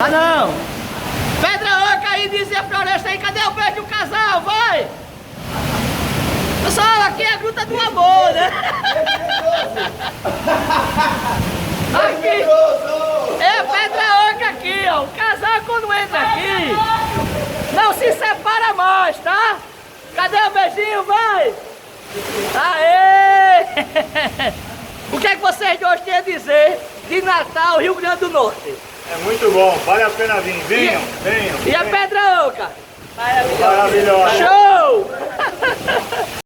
Ah não! Pedra Oca aí, dizia pra Floresta aí, cadê o beijo do casal? Vai! Pessoal, aqui é a Gruta do Amor, né? Aqui é Pedra Oca aqui, ó. O casal quando entra aqui não se separa mais, tá? Cadê o beijinho? Vai! Aê! O que é que vocês dois têm a dizer de Natal, Rio Grande do Norte? É muito bom, vale a pena vir. Venham, venham. E a Pedra Oca? Maravilhosa. Show!